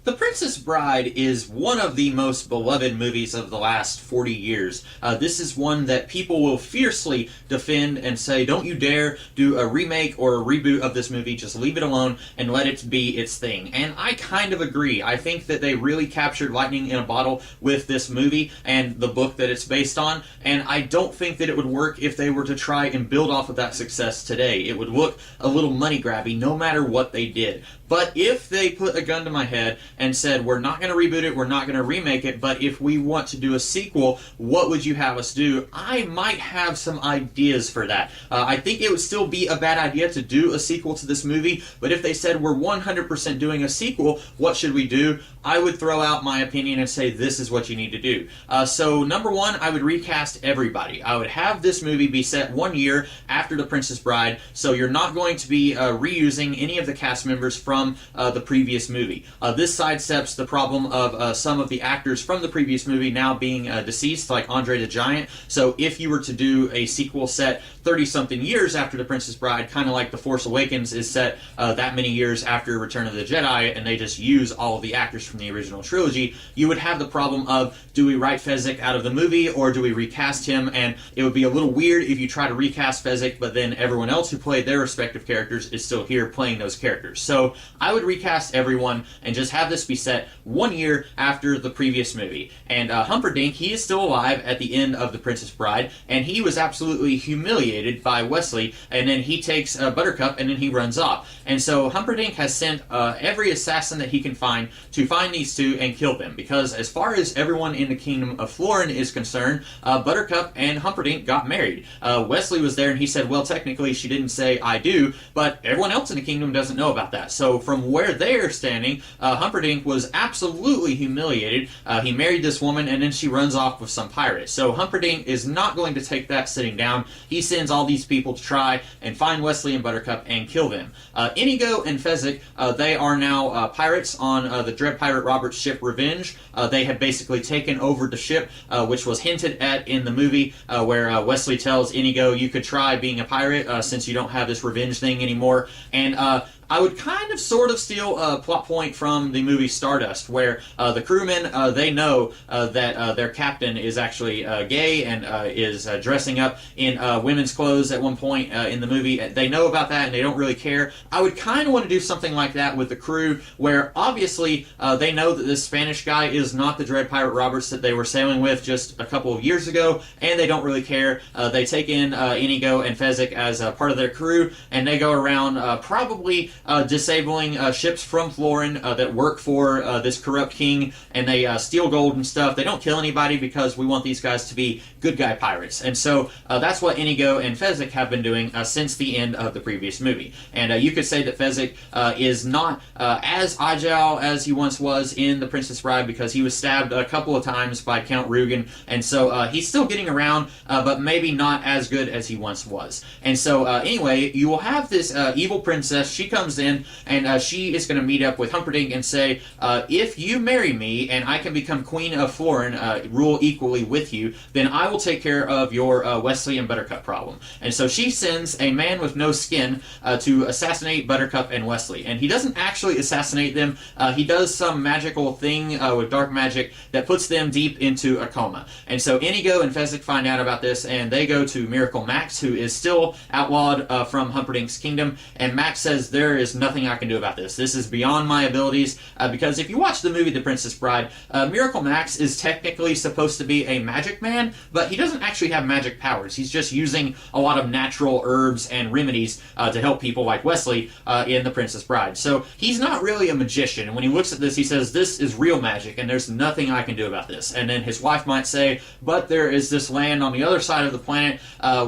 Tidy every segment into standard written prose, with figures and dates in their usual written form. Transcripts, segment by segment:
The Princess Bride is one of the most beloved movies of the last 40 years. This is one that people will fiercely defend and say, don't you dare do a remake or a reboot of this movie, just leave it alone and let it be its thing. And I kind of agree. I think that they really captured lightning in a bottle with this movie and the book that it's based on, and I don't think that it would work if they were to try and build off of that success today. It would look a little money grabby no matter what they did. But if they put a gun to my head and said, we're not going to reboot it, we're not going to remake it, but if we want to do a sequel, what would you have us do? I might have some ideas for that. I think it would still be a bad idea to do a sequel to this movie, but if they said, we're 100% doing a sequel, what should we do? I would throw out my opinion and say, this is what you need to do. So, number one, I would recast everybody. I would have this movie be set 1 year after The Princess Bride, so you're not going to be reusing any of the cast members from the previous movie. This sidesteps the problem of some of the actors from the previous movie now being deceased, like Andre the Giant. So if you were to do a sequel set 30-something years after The Princess Bride, kind of like The Force Awakens is set that many years after Return of the Jedi, and they just use all of the actors from the original trilogy, you would have the problem of, do we write Fezzik out of the movie, or do we recast him? And it would be a little weird if you try to recast Fezzik, but then everyone else who played their respective characters is still here playing those characters. So I would recast everyone and just have this be set 1 year after the previous movie. And Humperdinck, he is still alive at the end of The Princess Bride, and he was absolutely humiliated by Westley, and then he takes Buttercup and then he runs off. And so Humperdinck has sent every assassin that he can find to find these two and kill them, because as far as everyone in the Kingdom of Florin is concerned, Buttercup and Humperdinck got married. Wesley was there and he said, well, technically she didn't say I do, but everyone else in the kingdom doesn't know about that. So from where they're standing, Humperdinck was absolutely humiliated. He married this woman and then she runs off with some pirate. So Humperdinck is not going to take that sitting down. He sends all these people to try and find Wesley and Buttercup and kill them. Inigo and Fezzik, they are now pirates on the Dread Pirate Robert's ship Revenge. They have basically taken over the ship, which was hinted at in the movie, where Wesley tells Inigo, you could try being a pirate since you don't have this revenge thing anymore. And I would kind of sort of steal a plot point from the movie Stardust, where the crewmen, they know that their captain is actually gay and is dressing up in women's clothes at one point in the movie. They know about that and they don't really care. I would kind of want to do something like that with the crew, where obviously they know that this Spanish guy is not the Dread Pirate Roberts that they were sailing with just a couple of years ago, and they don't really care. They take in Inigo and Fezzik as part of their crew, and they go around probably disabling ships from Florin that work for this corrupt king, and they steal gold and stuff. They don't kill anybody because we want these guys to be good guy pirates. And so that's what Inigo and Fezzik have been doing since the end of the previous movie. And you could say that Fezzik is not as agile as he once was in The Princess Bride, because he was stabbed a couple of times by Count Rugen, and so he's still getting around, but maybe not as good as he once was. And so anyway, you will have this evil princess. She comes in, and she is going to meet up with Humperdinck and say, if you marry me and I can become Queen of Florin, rule equally with you, then I will take care of your Wesley and Buttercup problem. And so she sends a man with no skin to assassinate Buttercup and Wesley. And he doesn't actually assassinate them. He does some magical thing with dark magic that puts them deep into a coma. And so Inigo and Fezzik find out about this, and they go to Miracle Max, who is still outlawed from Humperdinck's kingdom. And Max says, there is nothing I can do about this. This is beyond my abilities, because if you watch the movie The Princess Bride, Miracle Max is technically supposed to be a magic man, but he doesn't actually have magic powers. He's just using a lot of natural herbs and remedies to help people like Wesley in The Princess Bride. So he's not really a magician, and when he looks at this, he says, this is real magic, and there's nothing I can do about this. And then his wife might say, but there is this land on the other side of the planet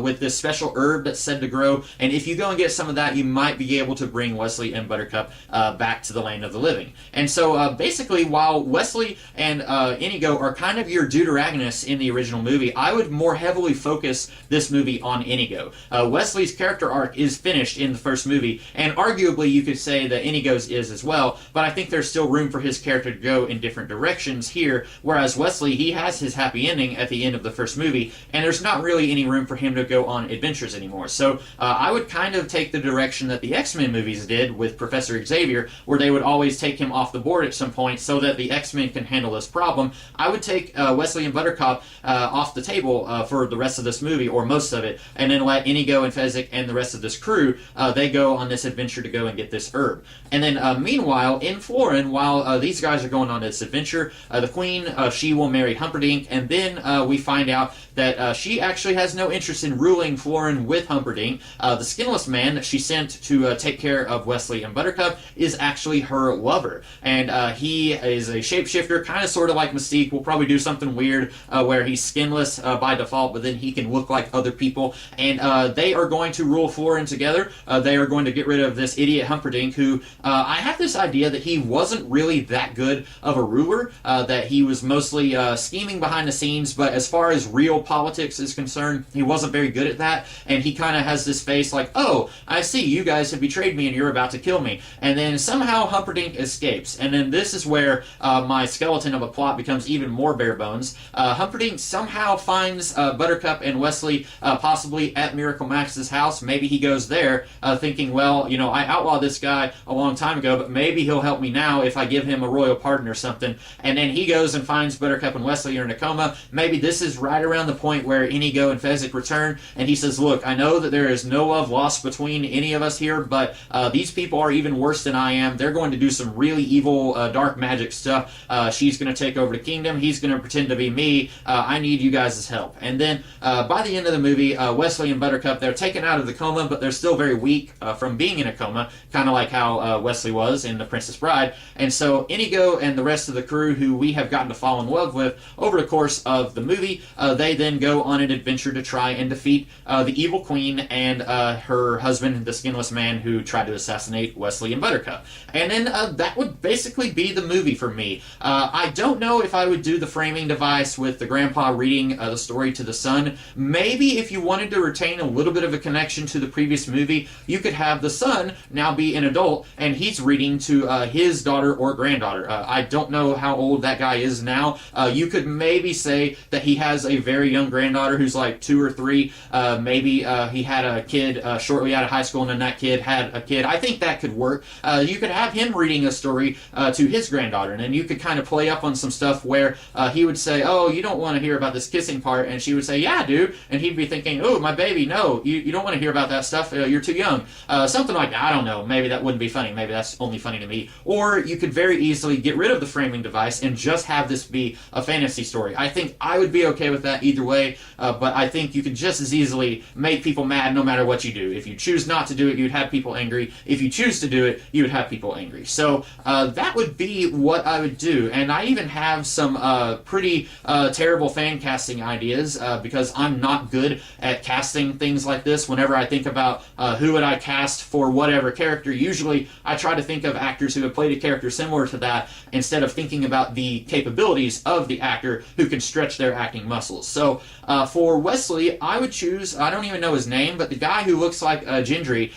with this special herb that's said to grow, and if you go and get some of that, you might be able to bring Wesley and Buttercup back to the land of the living. And so basically, while Wesley and Inigo are kind of your deuteragonists in the original movie, I would more heavily focus this movie on Inigo. Wesley's character arc is finished in the first movie, and arguably you could say that Inigo's is as well, but I think there's still room for his character to go in different directions here, whereas Wesley, he has his happy ending at the end of the first movie, and there's not really any room for him to go on adventures anymore. So I would kind of take the direction that the X-Men movies always did with Professor Xavier, where they would always take him off the board at some point so that the X-Men can handle this problem. I would take Wesley and Buttercup off the table for the rest of this movie, or most of it, and then let Inigo and Fezzik and the rest of this crew, they go on this adventure to go and get this herb. And then meanwhile, in Florin, while these guys are going on this adventure, the Queen, she will marry Humperdinck, and then we find out that she actually has no interest in ruling Florin with Humperdinck. The skinless man that she sent to take care of Wesley and Buttercup is actually her lover, and he is a shapeshifter, kind of sort of like Mystique. Will probably do something weird where he's skinless by default, but then he can look like other people, and they are going to rule Florin together. They are going to get rid of this idiot Humperdinck, who I have this idea that he wasn't really that good of a ruler, that he was mostly scheming behind the scenes, but as far as real politics is concerned, he wasn't very good at that, and he kind of has this face like, oh, I see, you guys have betrayed me and you're about to kill me. And then somehow Humperdinck escapes, and then this is where my skeleton of a plot becomes even more bare bones. Humperdinck somehow finds Buttercup and Wesley possibly at Miracle Max's house. Maybe he goes there thinking, well, you know, I outlawed this guy a long time ago, but maybe he'll help me now if I give him a royal pardon or something. And then he goes and finds Buttercup and Wesley are in a coma. Maybe this is right around the point where Inigo and Fezzik return, and he says, look, I know that there is no love lost between any of us here, but these people are even worse than I am. They're going to do some really evil dark magic stuff. She's going to take over the kingdom. He's going to pretend to be me. I need you guys' help. And then by the end of the movie, Wesley and Buttercup, they're taken out of the coma, but they're still very weak from being in a coma, kind of like how Wesley was in The Princess Bride. And so Inigo and the rest of the crew, who we have gotten to fall in love with over the course of the movie, they then go on an adventure to try and defeat the evil queen and her husband, the skinless man who tried to assassinate Wesley and Buttercup. And then that would basically be the movie for me. I don't know if I would do the framing device with the grandpa reading the story to the son. Maybe if you wanted to retain a little bit of a connection to the previous movie, you could have the son now be an adult and he's reading to his daughter or granddaughter. I don't know how old that guy is now. You could maybe say that he has a very young granddaughter who's like 2 or 3. Maybe he had a kid shortly out of high school, and then that kid had a kid. I think that could work. You could have him reading a story to his granddaughter, and then you could kind of play up on some stuff where he would say, oh, you don't want to hear about this kissing part, and she would say, yeah, dude, and he'd be thinking, oh, my baby, no, you don't want to hear about that stuff, you're too young. Something like that. I don't know. Maybe that wouldn't be funny. Maybe that's only funny to me. Or you could very easily get rid of the framing device and just have this be a fantasy story. I think I would be okay with that either way, but I think you could just as easily make people mad no matter what you do. If you choose not to do it, you'd have people angry. If you choose to do it, you would have people angry. So that would be what I would do. And I even have some pretty terrible fan casting ideas because I'm not good at casting things like this. Whenever I think about who would I cast for whatever character, usually I try to think of actors who have played a character similar to that instead of thinking about the capabilities of the actor who can stretch their acting muscles. So for Wesley, I would choose, I don't even know his name, but the guy who looks like Gendry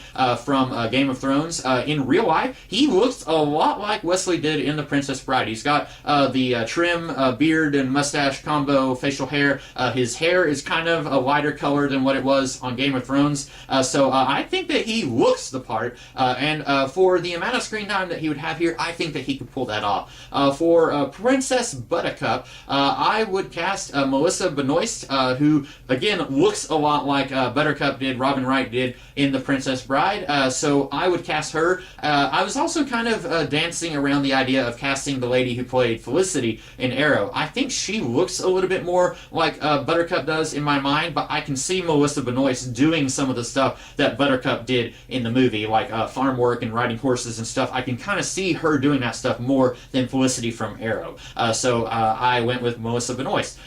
from Game of Thrones. In real life, he looks a lot like Wesley did in The Princess Bride. He's got the trim beard and mustache combo facial hair. His hair is kind of a lighter color than what it was on Game of Thrones. So I think that he looks the part. And for the amount of screen time that he would have here, I think that he could pull that off. For Princess Buttercup, I would cast Melissa Benoist, who, again, looks a lot like Buttercup did, Robin Wright did in The Princess Bride. So I would cast her. I was also kind of dancing around the idea of casting the lady who played Felicity in Arrow. I think she looks a little bit more like Buttercup does in my mind, but I can see Melissa Benoist doing some of the stuff that Buttercup did in the movie, like farm work and riding horses and stuff. I can kind of see her doing that stuff more than Felicity from Arrow. So I went with Melissa Benoist.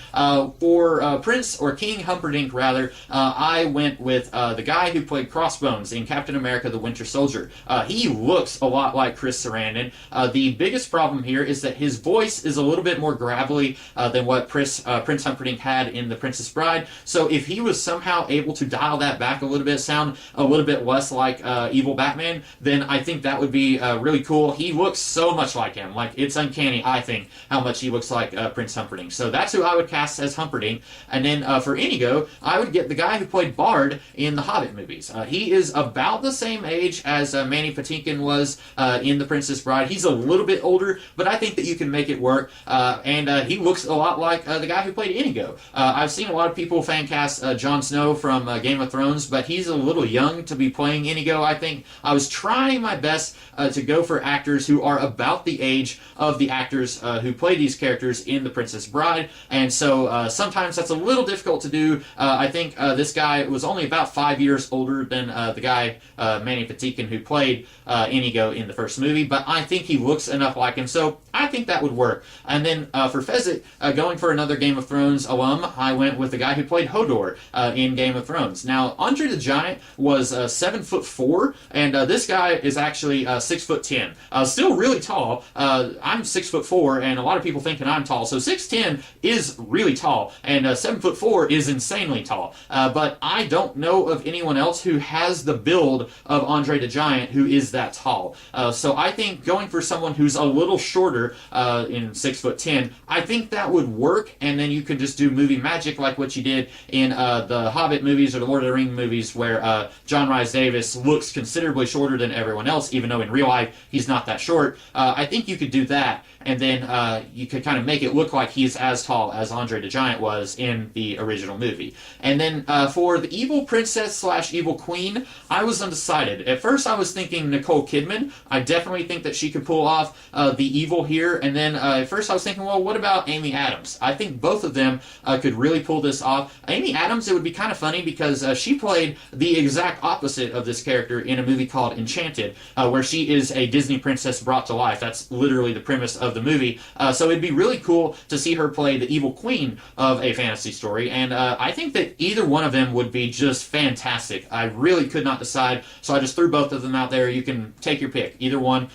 For Prince or King Humperdinck, rather, I went with the guy who played Crossbones in Captain America: The Winter Soldier. He looks a lot like Chris Sarandon. The biggest problem here is that his voice is a little bit more gravelly than what Prince Humperdinck had in The Princess Bride. So if he was somehow able to dial that back a little bit, sound a little bit less like evil Batman, then I think that would be really cool. He looks so much like him. Like, it's uncanny, I think, how much he looks like Prince Humperdinck. So that's who I would cast as Humperdinck. And then for Inigo, I would get the guy who played Bard in the Hobbit movies. He is about the same age as Manny Patinkin was in The Princess Bride. He's a little bit older, but I think that you can make it work. And he looks a lot like the guy who played Inigo. I've seen a lot of people fan cast Jon Snow from Game of Thrones, but he's a little young to be playing Inigo, I think. I was trying my best to go for actors who are about the age of the actors who play these characters in The Princess Bride, and so sometimes that's a little difficult to do. I think this guy was only about 5 years older than the guy, Manny Patinkin, who played Inigo in the first movie, but I think he looks enough like him, so I think that would work. And then for Fezzik, going for another Game of Thrones alum, I went with the guy who played Hodor in Game of Thrones. Now, Andre the Giant was 7'4", and this guy is actually 6'10". Still really tall. I'm 6'4", and a lot of people thinking I'm tall, so 6'10" is really tall, and 7'4" is insanely tall. But I don't know of anyone else who has the build of Andre the Giant who is that tall. So I think going for someone who's a little shorter in 6'10", I think that would work, and then you could just do movie magic like what you did in the Hobbit movies or the Lord of the Rings movies, where John Rhys Davies looks considerably shorter than everyone else, even though in real life he's not that short. I think you could do that, and then you could kind of make it look like he's as tall as Andre the Giant was in the original movie. And then for the evil princess slash evil queen, I was undecided. At first I was thinking Nicole Kidman. I definitely think that she could pull off the evil here. And then at first I was thinking, well, what about Amy Adams? I think both of them could really pull this off. Amy Adams, it would be kind of funny because she played the exact opposite of this character in a movie called Enchanted, where she is a Disney princess brought to life. That's literally the premise of the movie. So it'd be really cool to see her play the evil queen of a fantasy story. And I think that either one of them would be just fantastic. I really could not decide, so I just threw both of them out there. You can take your pick. Either one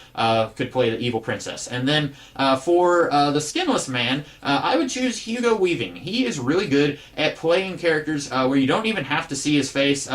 could play the evil princess. And then for the Skinless Man, I would choose Hugo Weaving. He is really good at playing characters where you don't even have to see his face.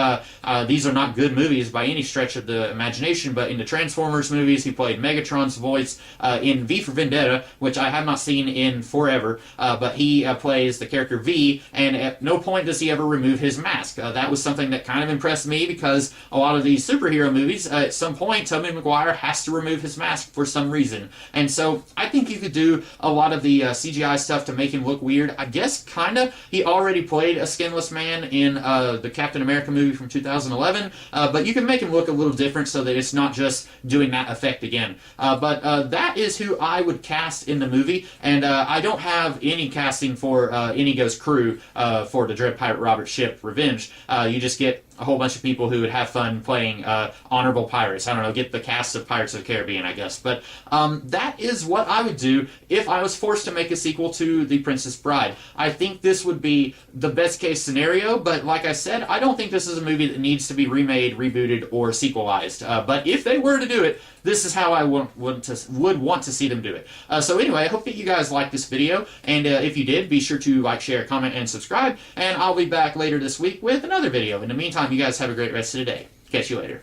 These are not good movies by any stretch of the imagination, but in the Transformers movies, he played Megatron's voice. In V for Vendetta, which I have not seen in forever, but he plays the character V, and at no point does he ever remove his mask. That was something that kind of impressed me, because a lot of these superhero movies, at some point, Tobey Maguire has to remove his mask for some reason. And so I think you could do a lot of the CGI stuff to make him look weird. I guess, kinda. He already played a skinless man in the Captain America movie from 2011, but you can make him look a little different so that it's not just doing that effect again. But that is who I would cast in the movie, and I don't have any casting for Inigo's crew for the Dread Pirate Robert Ship Revenge. You just get a whole bunch of people who would have fun playing honorable pirates. I don't know, get the cast of Pirates of the Caribbean, I guess. But that is what I would do if I was forced to make a sequel to The Princess Bride. I think this would be the best case scenario, but like I said, I don't think this is a movie that needs to be remade, rebooted, or sequelized. But if they were to do it, this is how I would want to see them do it. So anyway, I hope that you guys liked this video, and if you did, be sure to like, share, comment, and subscribe, and I'll be back later this week with another video. In the meantime, you guys have a great rest of the day. Catch you later.